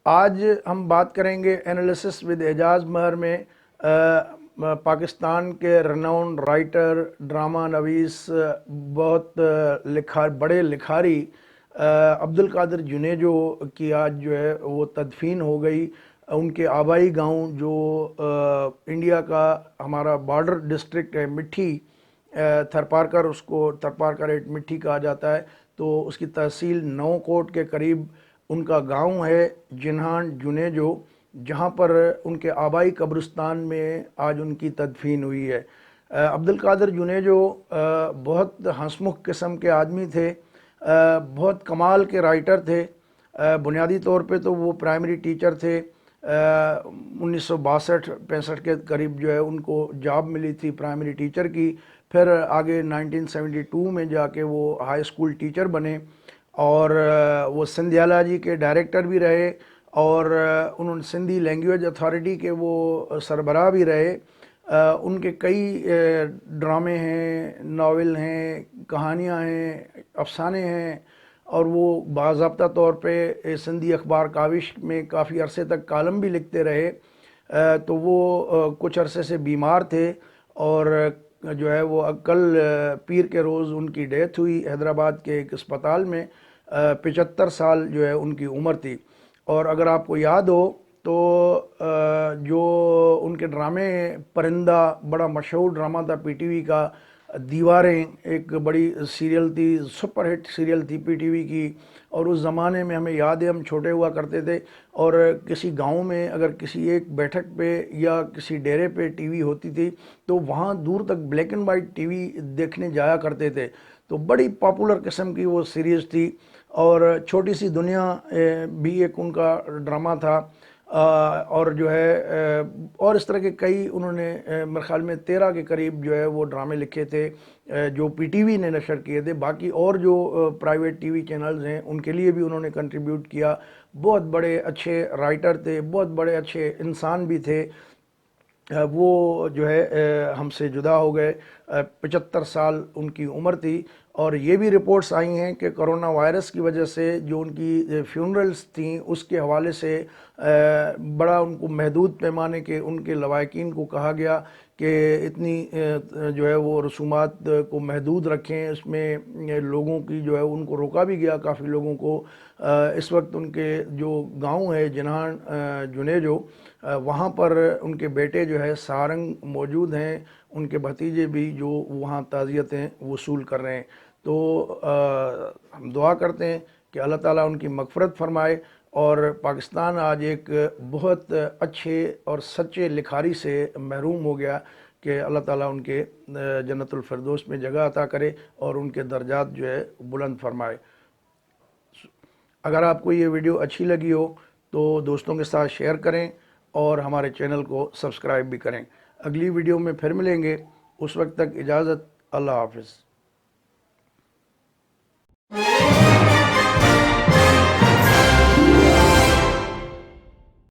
آج ہم بات کریں گے انالیسس ود اعجاز مہر میں پاکستان کے رناؤنڈ رائٹر، ڈرامہ نویس، بہت بڑے لکھاری عبدالقادر جنیجو کی آج جو ہے وہ تدفین ہو گئی۔ ان کے آبائی گاؤں جو انڈیا کا ہمارا بارڈر ڈسٹرکٹ ہے مٹھی، تھرپارکر، اس کو تھرپارکر ایٹ مٹھی کہا جاتا ہے، تو اس کی تحصیل نو کوٹ کے قریب ان کا گاؤں ہے جنہان جنیجو، جہاں پر ان کے آبائی قبرستان میں آج ان کی تدفین ہوئی ہے۔ عبدالقادر جنیجو بہت ہنسمکھ قسم کے آدمی تھے، بہت کمال کے رائٹر تھے۔ بنیادی طور پہ تو وہ پرائمری ٹیچر تھے۔ 1962-65 کے قریب جو ہے ان کو جاب ملی تھی پرائمری ٹیچر کی، پھر آگے 1972 میں جا کے وہ ہائی اسکول ٹیچر بنے، اور وہ سندھیالوجی کے ڈائریکٹر بھی رہے، اور انہوں نے سندھی لینگویج اتھارٹی کے وہ سربراہ بھی رہے۔ ان کے کئی ڈرامے ہیں، ناول ہیں، کہانیاں ہیں، افسانے ہیں، اور وہ باضابطہ طور پہ سندھی اخبار کاوش میں کافی عرصے تک کالم بھی لکھتے رہے۔ تو وہ کچھ عرصے سے بیمار تھے، اور جو ہے وہ کل پیر کے روز ان کی ڈیتھ ہوئی حیدرآباد کے ایک اسپتال میں۔ 75 سال جو ہے ان کی عمر تھی۔ اور اگر آپ کو یاد ہو تو جو ان کے ڈرامے، پرندہ بڑا مشہور ڈرامہ تھا پی ٹی وی کا، دیواریں ایک بڑی سیریل تھی، سپر ہٹ سیریل تھی پی ٹی وی کی، اور اس زمانے میں ہمیں یاد ہے ہم چھوٹے ہوا کرتے تھے، اور کسی گاؤں میں اگر کسی ایک بیٹھک پہ یا کسی ڈیرے پہ ٹی وی ہوتی تھی تو وہاں دور تک black and white T V دیکھنے جایا کرتے تھے۔ تو بڑی پاپولر قسم کی وہ سیریز تھی، اور چھوٹی سی دنیا بھی ایک ان کا ڈرامہ تھا، اور جو ہے اور اس طرح کے کئی انہوں نے میرے خیال میں 13 کے قریب جو ہے وہ ڈرامے لکھے تھے جو پی ٹی وی نے نشر کیے تھے۔ باقی اور جو پرائیویٹ ٹی وی چینلز ہیں ان کے لیے بھی انہوں نے کنٹریبیوٹ کیا۔ بہت بڑے اچھے رائٹر تھے، بہت بڑے اچھے انسان بھی تھے۔ وہ جو ہے ہم سے جدا ہو گئے، 75 سال ان کی عمر تھی، اور یہ بھی رپورٹس آئی ہیں کہ کرونا وائرس کی وجہ سے جو ان کی فیونرلز تھیں اس کے حوالے سے بڑا ان کو محدود پیمانے کے ان کے لواحقین کو کہا گیا کہ اتنی جو ہے وہ رسومات کو محدود رکھیں، اس میں لوگوں کی جو ہے ان کو روکا بھی گیا کافی لوگوں کو۔ اس وقت ان کے جو گاؤں ہے جنہان جنیجو، وہاں پر ان کے بیٹے جو ہے سارنگ موجود ہیں، ان کے بھتیجے بھی جو وہاں تعزیتیں وصول کر رہے ہیں۔ تو ہم دعا کرتے ہیں کہ اللہ تعالیٰ ان کی مغفرت فرمائے، اور پاکستان آج ایک بہت اچھے اور سچے لکھاری سے محروم ہو گیا، کہ اللہ تعالیٰ ان کے جنت الفردوس میں جگہ عطا کرے اور ان کے درجات جو ہے بلند فرمائے۔ اگر آپ کو یہ ویڈیو اچھی لگی ہو تو دوستوں کے ساتھ شیئر کریں، اور ہمارے چینل کو سبسکرائب بھی کریں۔ اگلی ویڈیو میں پھر ملیں گے، اس وقت تک اجازت، اللہ حافظ۔